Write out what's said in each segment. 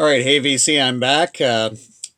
All right, hey VC, I'm back.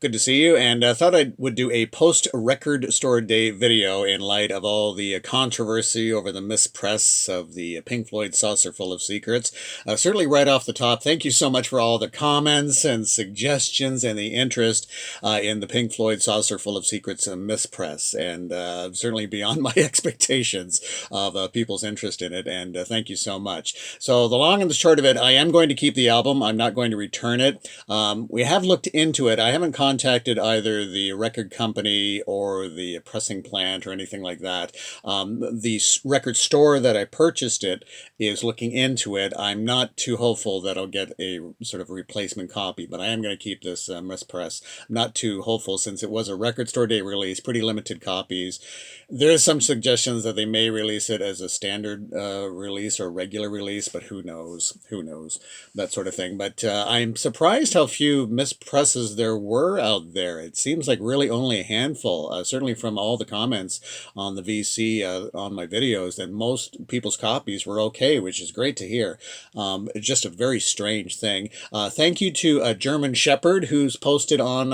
Good to see you, and thought I would do a post-record store day video in light of all the controversy over the mispress of the Pink Floyd Saucerful of Secrets. Certainly right off the top, thank you so much for all the comments and suggestions and the interest in the Pink Floyd Saucerful of Secrets mispress, and certainly beyond my expectations of people's interest in it, and thank you so much. So the long and the short of it, I am going to keep the album. I'm not going to return it. We have looked into it. I haven't contacted either the record company or the pressing plant or anything like that. The record store that I purchased it is looking into it. I'm not too hopeful that I'll get a sort of replacement copy, but I am going to keep this mispress. I'm not too hopeful since it was a record store day release, pretty limited copies. There's some suggestions that they may release it as a standard release or regular release, but who knows? Who knows? That sort of thing. But I'm surprised how few mispresses there were out there. It seems like really only a handful, certainly from all the comments on the VC on my videos, that most people's copies were okay, which is great to hear. It's just a very strange thing. Thank you to German Shepherd, who's posted on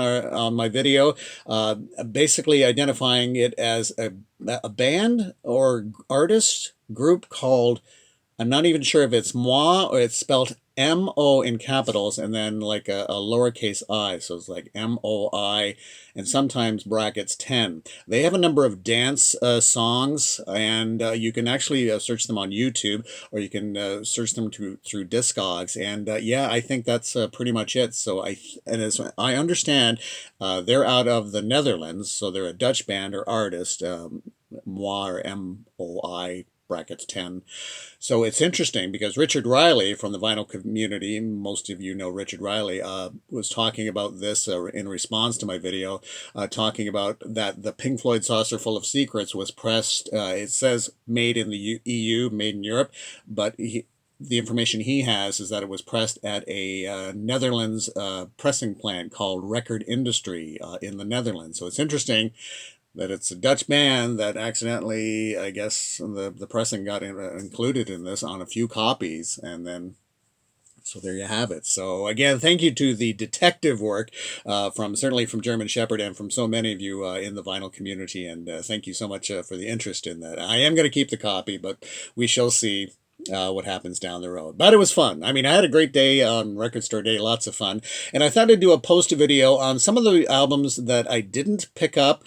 my video, basically identifying it as a band or artist group called, I'm not even sure if it's Moi or it's spelled M-O in capitals and then like a lowercase I. So it's like M-O-I and sometimes brackets 10. They have a number of dance songs, and you can actually search them on YouTube, or you can search them through Discogs. And yeah, I think that's pretty much it. So as I understand, they're out of the Netherlands. So they're a Dutch band or artist, Moi or M-O-I brackets 10. So it's interesting because Richard Riley from the vinyl community, most of you know Richard Riley, was talking about this in response to my video, talking about that the Pink Floyd Saucerful of Secrets was pressed, it says made in the EU, made in Europe, but the information he has is that it was pressed at a Netherlands pressing plant called Record Industry in the Netherlands. So it's interesting that it's a Dutch band that accidentally, I guess, the pressing got included in this on a few copies, and then so there you have it. So again, thank you to the detective work certainly from German Shepherd and from so many of you in the vinyl community, and thank you so much for the interest in that. I am going to keep the copy, but we shall see what happens down the road. But it was fun. I mean, I had a great day on Record Store Day, lots of fun. And I thought I'd do a post video on some of the albums that I didn't pick up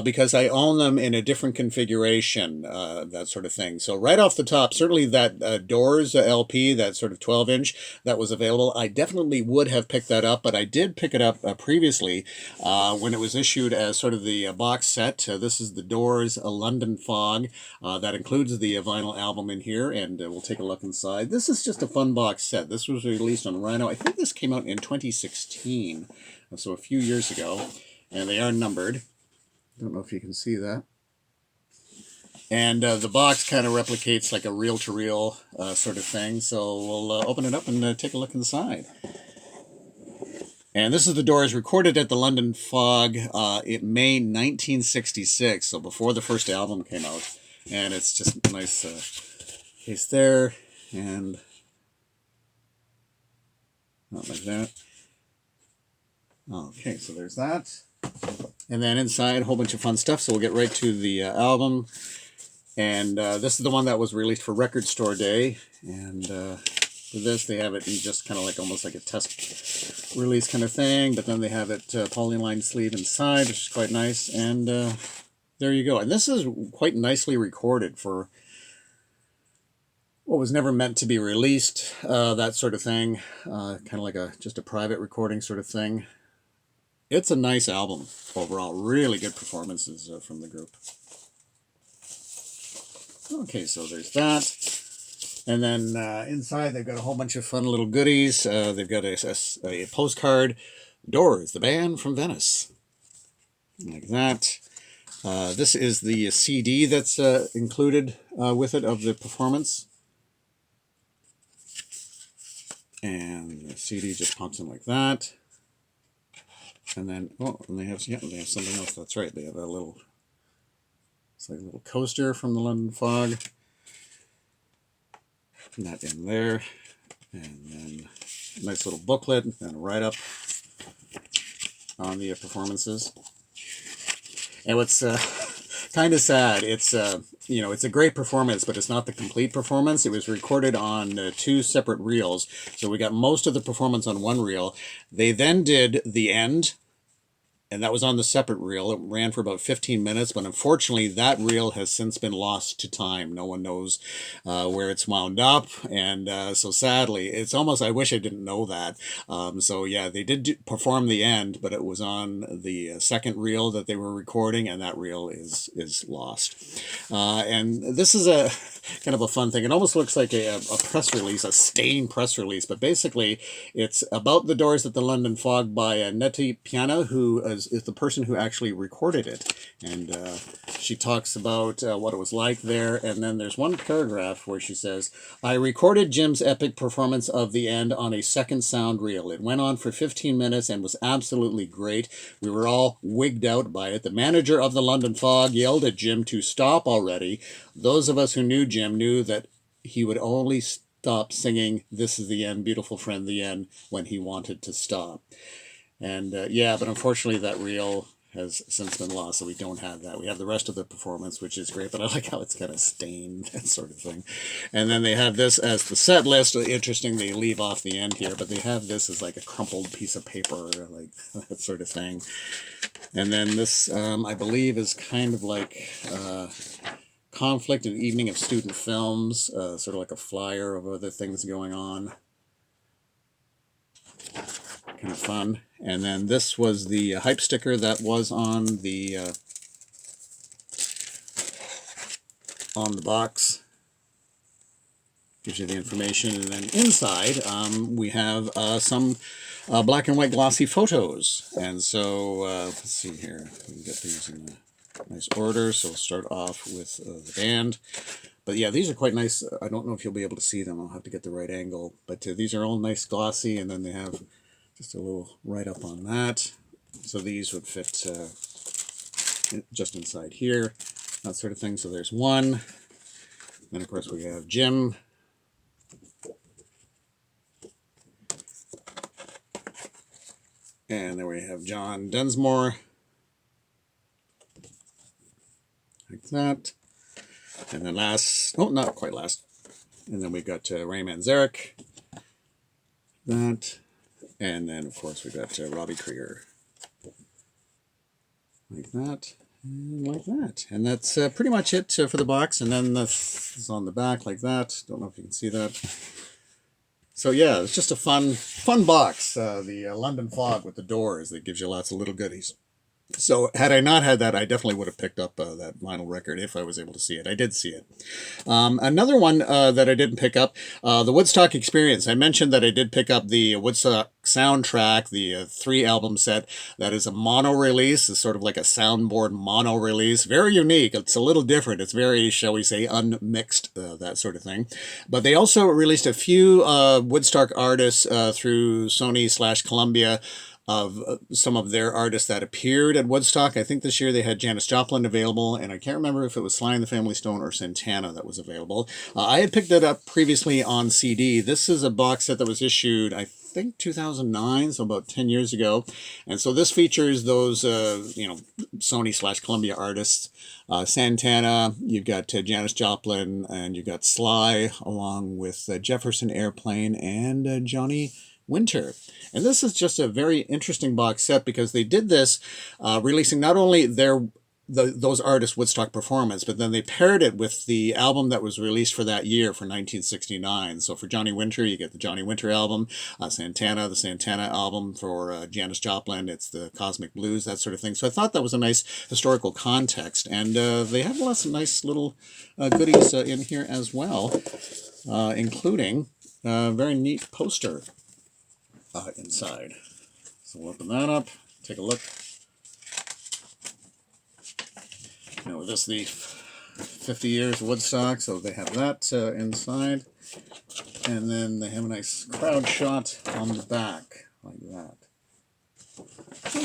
because I own them in a different configuration, that sort of thing. So right off the top, certainly that Doors LP, that sort of 12-inch that was available, I definitely would have picked that up, but I did pick it up previously when it was issued as sort of the box set. This is the Doors London Fog. That includes the vinyl album in here, and we'll take a look inside. This is just a fun box set. This was released on Rhino. I think this came out in 2016, so a few years ago, and they are numbered. Don't know if you can see that. And the box kind of replicates like a reel-to-reel sort of thing, so we'll open it up and take a look inside. And this is the Doors, recorded at the London Fog in May 1966, so before the first album came out. And it's just a nice case there, and not like that. Okay, so there's that. And then inside, a whole bunch of fun stuff, so we'll get right to the album. And this is the one that was released for Record Store Day. And for this, they have it in just kind of like almost like a test release kind of thing, but then they have it polyline sleeve inside, which is quite nice. And there you go. And this is quite nicely recorded for what was never meant to be released, that sort of thing, kind of like just a private recording sort of thing. It's a nice album overall, really good performances from the group. Okay, so there's that. And then inside they've got a whole bunch of fun little goodies. They've got a postcard, Doors, the band from Venice, like that. This is the CD that's included with it of the performance. And the CD just pops in like that. And then, and they have something else. That's right. They have a little, it's like a little coaster from the London Fog. And that in there. And then nice little booklet and a write-up on the performances. And what's kind of sad, it's it's a great performance, but it's not the complete performance. It was recorded on 2 separate reels, so we got most of the performance on one reel. They then did the end, and that was on the separate reel. It ran for about 15 minutes, but unfortunately that reel has since been lost to time. No one knows where it's wound up, and so sadly, it's almost, I wish I didn't know that. So yeah, they did perform the end, but it was on the second reel that they were recording, and that reel is lost. And this is a kind of a fun thing. It almost looks like a press release, a stained press release, but basically it's about the Doors at the London Fog by Nettie Piana, who is the person who actually recorded it. And she talks about what it was like there. And then there's one paragraph where she says, I recorded Jim's epic performance of the end on a second sound reel. It went on for 15 minutes and was absolutely great. We were all wigged out by it. The manager of the London Fog yelled at Jim to stop already. Those of us who knew Jim knew that he would only stop singing This Is the End, Beautiful Friend, the End, when he wanted to stop. And yeah, but unfortunately that reel has since been lost, so we don't have that. We have the rest of the performance, which is great, but I like how it's kind of stained, that sort of thing. And then they have this as the set list. Interesting, they leave off the end here, but they have this as like a crumpled piece of paper, like that sort of thing. And then this, I believe, is kind of like Conflict, an evening of student films, sort of like a flyer of other things going on. Kind of fun. And then this was the hype sticker that was on the box. Gives you the information. And then inside we have some black and white glossy photos. And so let's see here. We can get these in a nice order. So we'll start off with the band. But yeah, these are quite nice. I don't know if you'll be able to see them. I'll have to get the right angle. But these are all nice glossy, and then they have just a little write-up on that. So these would fit just inside here, that sort of thing. So there's one. Then, of course, we have Jim. And then we have John Densmore. Like that. And then last, oh, not quite last. And then we've got Ray Manzarek. That. And then, of course, we've got Robbie Krieger. Like that. And like that. And that's pretty much it for the box. And then this is on the back like that. Don't know if you can see that. So yeah, it's just a fun box. The London Fog with the Doors that gives you lots of little goodies. So had I not had that, I definitely would have picked up that vinyl record if I was able to see it. I did see it. Another one that I didn't pick up, the Woodstock Experience. I mentioned that I did pick up the Woodstock soundtrack, the 3-album set. That is a mono release. It's sort of like a soundboard mono release. Very unique. It's a little different. It's very, shall we say, unmixed, that sort of thing. But they also released a few Woodstock artists through Sony/Columbia, of some of their artists that appeared at Woodstock. I think this year they had Janis Joplin available, and I can't remember if it was Sly and the Family Stone or Santana that was available. I had picked it up previously on CD. This is a box set that was issued, I think, 2009, so about 10 years ago. And so this features those, Sony/Columbia artists. Santana, you've got Janis Joplin, and you've got Sly, along with Jefferson Airplane and Johnny Winter. And this is just a very interesting box set because they did this releasing not only those artists' Woodstock performance, but then they paired it with the album that was released for that year, for 1969. So for Johnny Winter, you get the Johnny Winter album. Santana, the Santana album. For Janis Joplin, it's the Cosmic Blues, that sort of thing. So I thought that was a nice historical context. And they have lots of nice little goodies in here as well, including a very neat poster inside. So we'll open that up, take a look. Now this is the 50 years of Woodstock, so they have that inside. And then they have a nice crowd shot on the back, like that.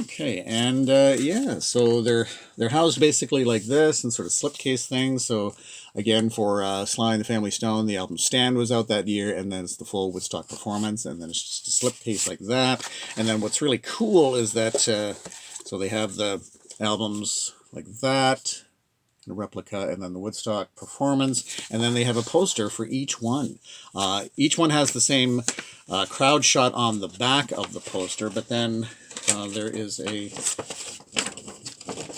Okay, and yeah, so they're housed basically like this in sort of slipcase things. So again, for Sly and the Family Stone, the album Stand was out that year, and then it's the full Woodstock performance, and then it's just a slipcase like that. And then what's really cool is that so they have the albums like that, the replica, and then the Woodstock performance, and then they have a poster for each one. Each one has the same crowd shot on the back of the poster, but then there is a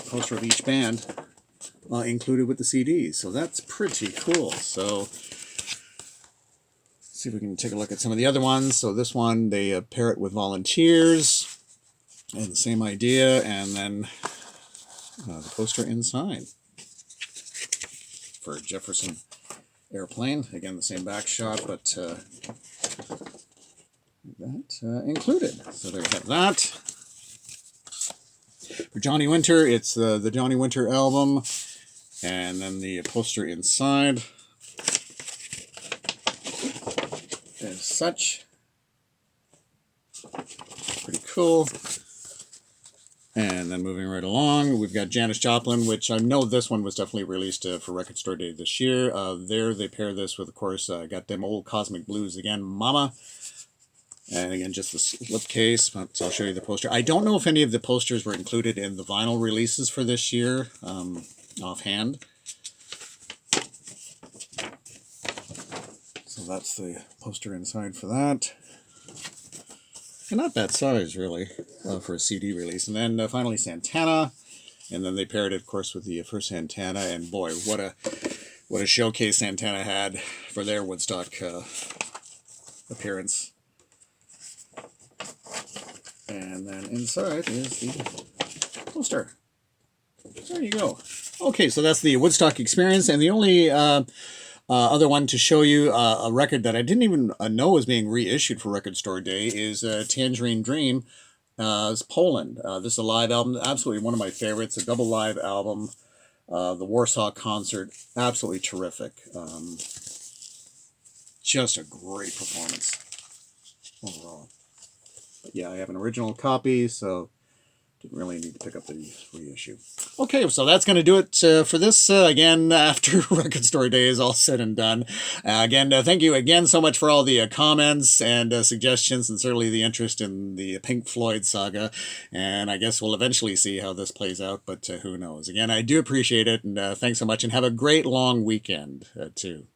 poster of each band included with the CDs, so that's pretty cool. So let's see if we can take a look at some of the other ones. So this one, they pair it with Volunteers, and the same idea, and then the poster inside for Jefferson Airplane. Again, the same back shot, but that included. So there we have that. For Johnny Winter, it's the Johnny Winter album, and then the poster inside as such. Pretty cool. And then moving right along, we've got Janis Joplin, which I know this one was definitely released for Record Store Day this year. There they pair this with, of course, got them old Cosmic Blues again, Mama. And again, just the slipcase, so I'll show you the poster. I don't know if any of the posters were included in the vinyl releases for this year, offhand. So that's the poster inside for that. And not bad size, really, for a CD release. And then finally Santana, and then they paired it, of course, with the first Santana. And boy, what a showcase Santana had for their Woodstock appearance. And then inside is the poster. There you go. Okay, so that's the Woodstock experience, and the only other one to show you, a record that I didn't even know was being reissued for Record Store Day, is Tangerine Dream. It's Poland. This is a live album, absolutely one of my favorites, a double live album. The Warsaw concert, absolutely terrific. Just a great performance overall. But yeah, I have an original copy, so didn't really need to pick up the reissue. Okay, so that's going to do it for this. Again, after Record Store Day is all said and done. Again, thank you again so much for all the comments and suggestions, and certainly the interest in the Pink Floyd saga. And I guess we'll eventually see how this plays out, but who knows. Again, I do appreciate it, and thanks so much, and have a great long weekend, too.